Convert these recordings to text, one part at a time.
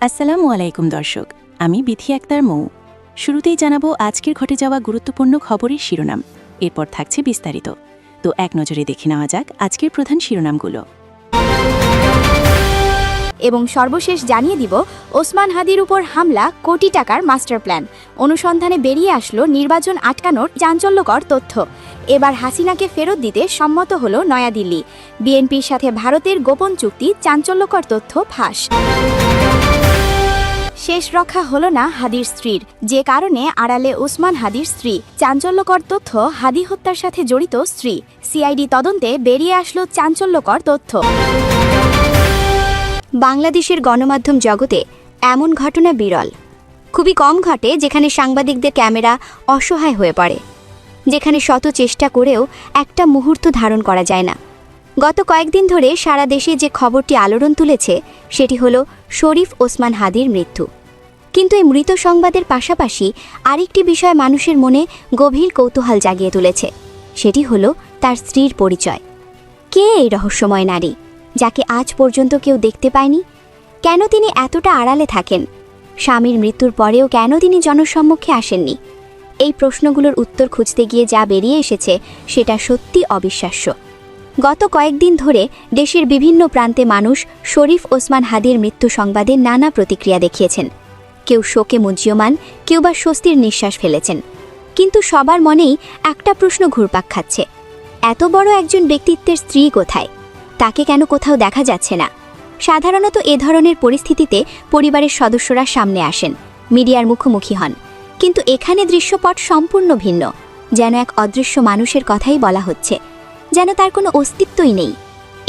আসসালামু আলাইকুম দর্শক, আমি বিথি আক্তার মৌ। শুরুতেই জানাবো আজকের ঘটে যাওয়া গুরুত্বপূর্ণ খবরের শিরোনাম, এরপর থাকছে বিস্তারিত। তো এক নজরে দেখে নেওয়া যাক আজকের প্রধান শিরোনামগুলো। এবং সর্বশেষ জানিয়ে দিব, ওসমান হাদির উপর হামলা কোটি টাকার মাস্টার প্ল্যান। অনুসন্ধানে বেরিয়ে আসলো নির্বাচন আটকানোর চাঞ্চল্যকর তথ্য। এবার হাসিনাকে ফেরত দিতে সম্মত হলো নয়াদিল্লি। বিএনপির সাথে ভারতের গোপন চুক্তি, চাঞ্চল্যকর তথ্য ফাঁস। শেষ রক্ষা হলো না হাদির স্ত্রীর, যে কারণে আড়ালে ওসমান হাদির স্ত্রী। চাঞ্চল্যকর তথ্য, হাদি হত্যার সাথে জড়িত স্ত্রী। সিআইডি তদন্তে বেরিয়ে আসলো চাঞ্চল্যকর তথ্য। বাংলাদেশের গণমাধ্যম জগতে এমন ঘটনা বিরল। খুবই কম ঘটে যেখানে সাংবাদিকদের ক্যামেরা অসহায় হয়ে পড়ে, যেখানে শত চেষ্টা করেও একটা মুহূর্ত ধারণ করা যায় না। গত কয়েকদিন ধরে সারা দেশে যে খবরটি আলোড়ন তুলেছে সেটি হলো শরীফ ওসমান হাদির মৃত্যু। কিন্তু এই মৃত সংবাদের পাশাপাশি আরেকটি বিষয় মানুষের মনে গভীর কৌতূহল জাগিয়ে তুলেছে, সেটি হলো তার স্ত্রীর পরিচয়। কে এই রহস্যময় নারী, যাকে আজ পর্যন্ত কেউ দেখতে পায়নি? কেন তিনি এতটা আড়ালে থাকেন? স্বামীর মৃত্যুর পরেও কেন তিনি জনসম্মুখে আসেননি? এই প্রশ্নগুলোর উত্তর খুঁজতে গিয়ে যা বেরিয়ে এসেছে সেটা সত্যি অবিশ্বাস্য। গত কয়েকদিন ধরে দেশের বিভিন্ন প্রান্তে মানুষ শরীফ ওসমান হাদির মৃত্যু সংবাদে নানা প্রতিক্রিয়া দেখিয়েছেন। কেউ শোকে মুহ্যমান, কেউ বা স্বস্তির নিঃশ্বাস ফেলেছেন। কিন্তু সবার মনেই একটা প্রশ্ন ঘুরপাক খাচ্ছে, এত বড় একজন ব্যক্তিত্বের স্ত্রী কোথায়? তাকে কেন কোথাও দেখা যাচ্ছে না? সাধারণত এ ধরনের পরিস্থিতিতে পরিবারের সদস্যরা সামনে আসেন, মিডিয়ার মুখোমুখি হন। কিন্তু এখানে দৃশ্যপট সম্পূর্ণ ভিন্ন। যেন এক অদৃশ্য মানুষের কথাই বলা হচ্ছে, যেন তার কোনো অস্তিত্বই নেই।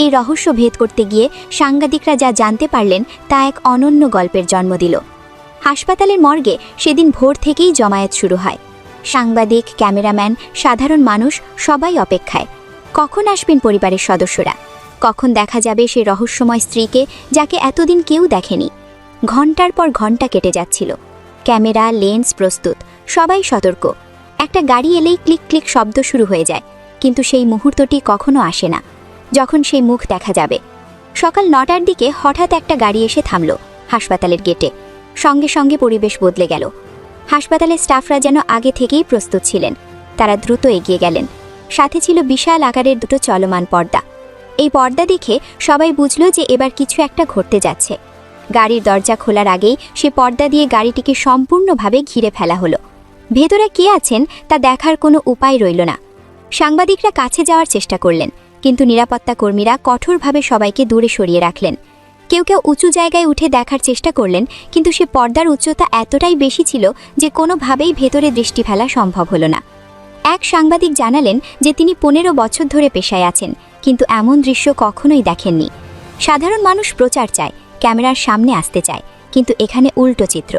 এই রহস্য ভেদ করতে গিয়ে সাংবাদিকরা যা জানতে পারলেন তা এক অনন্য গল্পের জন্ম দিল। হাসপাতালের মর্গে সেদিন ভোর থেকেই জমায়েত শুরু হয়। সাংবাদিক, ক্যামেরাম্যান, সাধারণ মানুষ সবাই অপেক্ষায়। কখন আসবেন পরিবারের সদস্যরা? কখন দেখা যাবে সেই রহস্যময় স্ত্রীকে, যাকে এতদিন কেউ দেখেনি? ঘণ্টার পর ঘণ্টা কেটে যাচ্ছিল। ক্যামেরা, লেন্স প্রস্তুত, সবাই সতর্ক। একটা গাড়ি এলেই ক্লিক ক্লিক শব্দ শুরু হয়ে যায়, কিন্তু সেই মুহূর্তটি কখনো আসে না, যখন সেই মুখ দেখা যাবে। সকাল 9টার দিকে হঠাৎ একটা গাড়ি এসে থামল হাসপাতালের গেটে। সঙ্গে সঙ্গে পরিবেশ বদলে গেল। হাসপাতালের স্টাফরা যেন আগে থেকেই প্রস্তুত ছিলেন। তারা দ্রুত এগিয়ে গেলেন। সাথে ছিল বিশাল আকারের দুটো চলমান পর্দা। এই পর্দা দেখে সবাই বুঝল যে এবার কিছু একটা ঘটতে যাচ্ছে। গাড়ির দরজা খোলার আগেই সে পর্দা দিয়ে গাড়িটিকে সম্পূর্ণভাবে ঘিরে ফেলা হলো। ভেতরে কে আছেন তা দেখার কোনো উপায় রইল না। সাংবাদিকরা কাছে যাওয়ার চেষ্টা করলেন, কিন্তু নিরাপত্তা কর্মীরা কঠোরভাবে সবাইকে দূরে সরিয়ে রাখলেন। কেউ কেউ উঁচু জায়গায় উঠে দেখার চেষ্টা করলেন, কিন্তু সে পর্দার উচ্চতা এতটাই বেশি ছিল যে কোনোভাবেই ভেতরে দৃষ্টি ফেলা সম্ভব হলো না। এক সাংবাদিক জানালেন যে তিনি 15 বছর ধরে পেশায় আছেন, কিন্তু এমন দৃশ্য কখনোই দেখেননি। সাধারণ মানুষ প্রচার চায়, ক্যামেরার সামনে আসতে চায়, কিন্তু এখানে উল্টো চিত্র।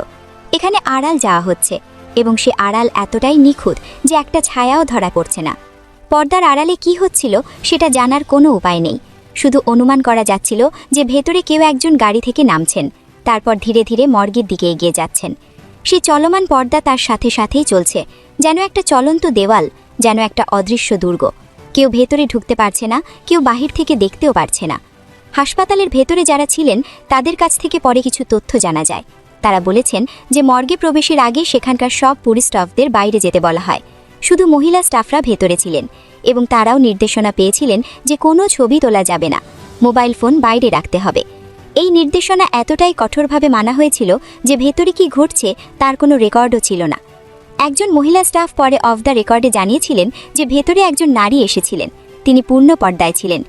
এখানে আড়াল যাওয়া হচ্ছে, এবং সে আড়াল এতটাই নিখুঁত যে একটা ছায়াও ধরা পড়ছে না। পর্দার আড়ালে কি হচ্ছিল সেটা জানার কোনো উপায় নেই। শুধু অনুমান করা যাচ্ছিল যে ভেতরে কেউ একজন গাড়ি থেকে নামছেন, তারপর ধীরে ধীরে মর্গের দিকে এগিয়ে যাচ্ছেন। সেই চলমান পর্দা তার সাথে সাথেই চলছে, যেন একটা চলন্ত দেওয়াল, যেন একটা অদৃশ্য দুর্গ। কেউ ভেতরে ঢুকতে পারছে না, কেউ বাহির থেকে দেখতেও পারছে না। হাসপাতালের ভেতরে যারা ছিলেন তাদের কাছ থেকে পরে কিছু তথ্য জানা যায়। তারা বলেছেন যে মর্গে প্রবেশের আগে সেখানকার সব পুলিশ স্টাফদের বাইরে যেতে বলা হয়। শুধু মহিলা স্টাফরা ভেতরে ছিলেন, এবং তারাও নির্দেশনা পেয়েছিলেন যে কোনো ছবি তোলা যাবে না, মোবাইল ফোন বাইরে রাখতে হবে। এই নির্দেশনা এতটাই কঠোরভাবে মানা হয়েছিল যে ভেতরে কি ঘটছে তার কোনো রেকর্ডও ছিল না। একজন মহিলা স্টাফ পরে অফ দ্য রেকর্ডে জানিয়েছিলেন যে ভেতরে একজন নারী এসেছিলেন। তিনি পূর্ণ পর্দায় ছিলেন,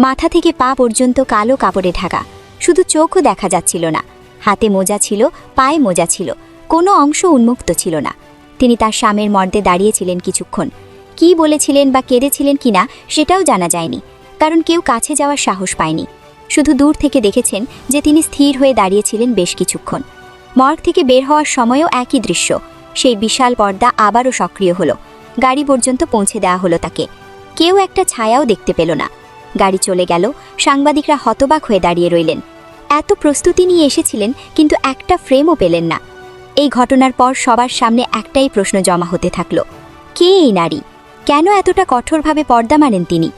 মাথা থেকে পা পর্যন্ত কালো কাপড়ে ঢাকা, শুধু চোখও দেখা যাচ্ছিল না। হাতে মোজা ছিল, পায়ে মোজা ছিল, কোনো অংশ উন্মুক্ত ছিল না। তিনি তার স্বামীর মর্দে দাঁড়িয়েছিলেন কিছুক্ষণ। কি বলেছিলেন বা কেঁদেছিলেন কিনা সেটাও জানা যায়নি, কারণ কেউ কাছে যাওয়ার সাহস পায়নি। শুধু দূর থেকে দেখেছেন যে তিনি স্থির হয়ে দাঁড়িয়েছিলেন বেশ কিছুক্ষণ। মর্গ থেকে বের হওয়ার সময়ও একই দৃশ্য। সেই বিশাল পর্দা আবারও সক্রিয় হলো। গাড়ি পর্যন্ত পৌঁছে দেওয়া হলো তাকে। কেউ একটা ছায়াও দেখতে পেল না। গাড়ি চলে গেল। সাংবাদিকরা হতবাক হয়ে দাঁড়িয়ে রইলেন। এত প্রস্তুতি নিয়ে এসেছিলেন, কিন্তু একটা ফ্রেমও পেলেন না। এই ঘটনার পর সবার সামনে একটাই প্রশ্ন জমা হতে থাকলো, কে এই নারী? কেন এতটা কঠোরভাবে পর্দা মানেন তিনি?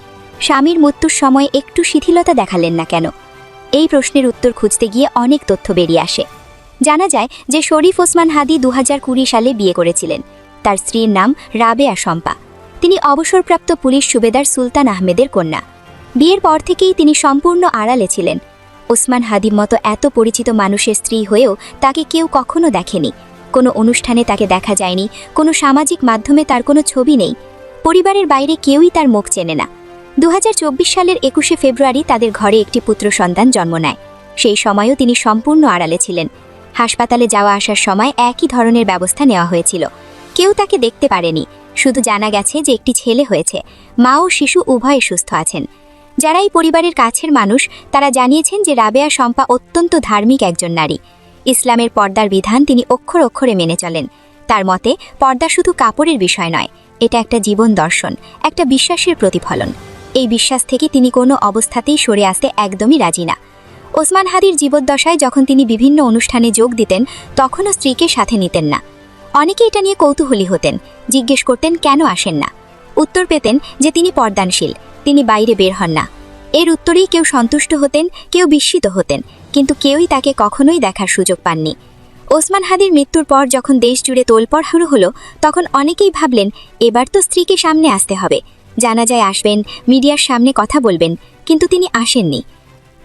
স্বামীর মৃত্যুর সময় একটু শিথিলতা দেখালেন না কেন? এই প্রশ্নের উত্তর খুঁজতে গিয়ে অনেক তথ্য বেরিয়ে আসে। জানা যায় যে শরীফ ওসমান হাদি 2020 সালে বিয়ে করেছিলেন। তার স্ত্রীর নাম রাবেয়া শম্পা। তিনি অবসরপ্রাপ্ত পুলিশ সুবেদার সুলতান আহমেদের কন্যা। বিয়ের পর থেকেই তিনি সম্পূর্ণ আড়ালে ছিলেন। ওসমান হাদির মতো এত পরিচিত মানুষের স্ত্রী হয়েও তাকে কেউ কখনো দেখেনি। কোনো অনুষ্ঠানে তাকে দেখা যায়নি, কোনো সামাজিক মাধ্যমে তার কোনো ছবি নেই। পরিবারের বাইরে কেউই তার মুখ চেনে না। 2024 সালের 21শে ফেব্রুয়ারি তাদের ঘরে একটি পুত্র সন্তান জন্ম নেয়। সেই সময়ও তিনি সম্পূর্ণ আড়ালে ছিলেন। হাসপাতালে যাওয়া আসার সময় একই ধরনের ব্যবস্থা নেওয়া হয়েছিল। কেউ তাকে দেখতে পারেনি, শুধু জানা গেছে যে একটি ছেলে হয়েছে। মা ও শিশু উভয়ে সুস্থ আছেন। যারা এই পরিবারের কাছের মানুষ তারা জানিয়েছেন যে রাবেয়া শম্পা অত্যন্ত ধার্মিক একজন নারী। ইসলামের পর্দার বিধান তিনি অক্ষর অক্ষরে মেনে চলেন। তার মতে পর্দা শুধু কাপড়ের বিষয় নয়, এটা একটা জীবন দর্শন, একটা বিশ্বাসের প্রতিফলন। এই বিশ্বাস থেকে তিনি কোনো অবস্থাতেই সরে আসতে একদমই রাজি না। ওসমান হাদির জীবদ্দশায় যখন তিনি বিভিন্ন অনুষ্ঠানে যোগ দিতেন তখনও স্ত্রীকে সাথে নিতেন না। অনেকে এটা নিয়ে কৌতূহলী হতেন, জিজ্ঞেস করতেন কেন আসেন না। উত্তর পেতেন যে তিনি পর্দানশীল, তিনি বাইরে বের হন না। এর উত্তরেই কেউ সন্তুষ্ট হতেন, কেউ বিস্মিত হতেন, কিন্তু কেউই তাকে কখনোই দেখার সুযোগ পাননি। ওসমান হাদির মৃত্যুর পর যখন দেশ জুড়ে তোলপাড় শুরু হলো তখন অনেকেই ভাবলেন এবার তো স্ত্রীকে সামনে আসতে হবে, জানাজায় আসবেন, মিডিয়ার সামনে কথা বলবেন, কিন্তু তিনি আসেননি।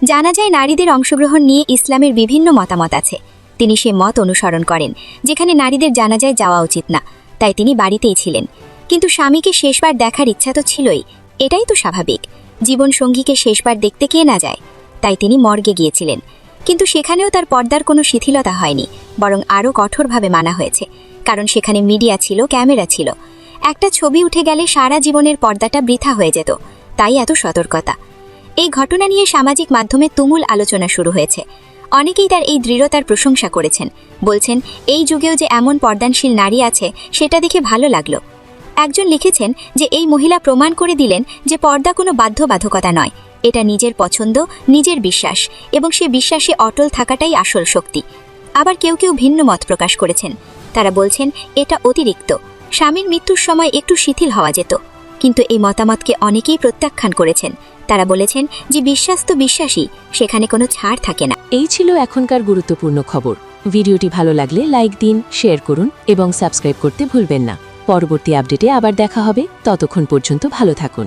জানাজায় নারীদের অংশগ্রহণ নিয়ে ইসলামের বিভিন্ন মতামত আছে। তিনি সে মত অনুসরণ করেন যেখানে নারীদের জানাজায় যাওয়া উচিত না, তাই তিনি বাড়িতেই ছিলেন। কিন্তু স্বামীকে শেষবার দেখার ইচ্ছা তো ছিলই, এটাই তো স্বাভাবিক। জীবনসঙ্গীকে শেষবার দেখতে কে না যায়, তাই তিনি মর্গে গিয়েছিলেন। কিন্তু সেখানেও তার পর্দার কোনো শিথিলতা হয়নি, বরং আরও কঠোরভাবে মানা হয়েছে, কারণ সেখানে মিডিয়া ছিল, ক্যামেরা ছিল। একটা ছবি উঠে গেলে সারা জীবনের পর্দাটা বৃথা হয়ে যেত, তাই এত সতর্কতা। এই ঘটনা নিয়ে সামাজিক মাধ্যমে তুমুল আলোচনা শুরু হয়েছে। অনেকেই তার এই দৃঢ়তার প্রশংসা করেছেন, বলছেন এই যুগেও যে এমন পর্দানশীল নারী আছে সেটা দেখে ভালো লাগলো। একজন লিখেছেন যে এই মহিলা প্রমাণ করে দিলেন যে পর্দা কোনো বাধ্যবাধকতা নয়, এটা নিজের পছন্দ, নিজের বিশ্বাস, এবং সে বিশ্বাসে অটল থাকাটাই আসল শক্তি। আবার কেউ কেউ ভিন্ন মত প্রকাশ করেছেন। তারা বলছেন এটা অতিরিক্ত, স্বামীর মৃত্যুর সময় একটু শিথিল হওয়া যেত। কিন্তু এই মতামতকে অনেকেই প্রত্যাখ্যান করেছেন। তারা বলেছেন যে বিশ্বাস তো বিশ্বাসই, সেখানে কোনো ছাড় থাকে না। এই ছিল এখনকার গুরুত্বপূর্ণ খবর। ভিডিওটি ভালো লাগলে লাইক দিন, শেয়ার করুন এবং সাবস্ক্রাইব করতে ভুলবেন না। পরবর্তী আপডেটে আবার দেখা হবে, ততক্ষণ পর্যন্ত ভালো থাকুন।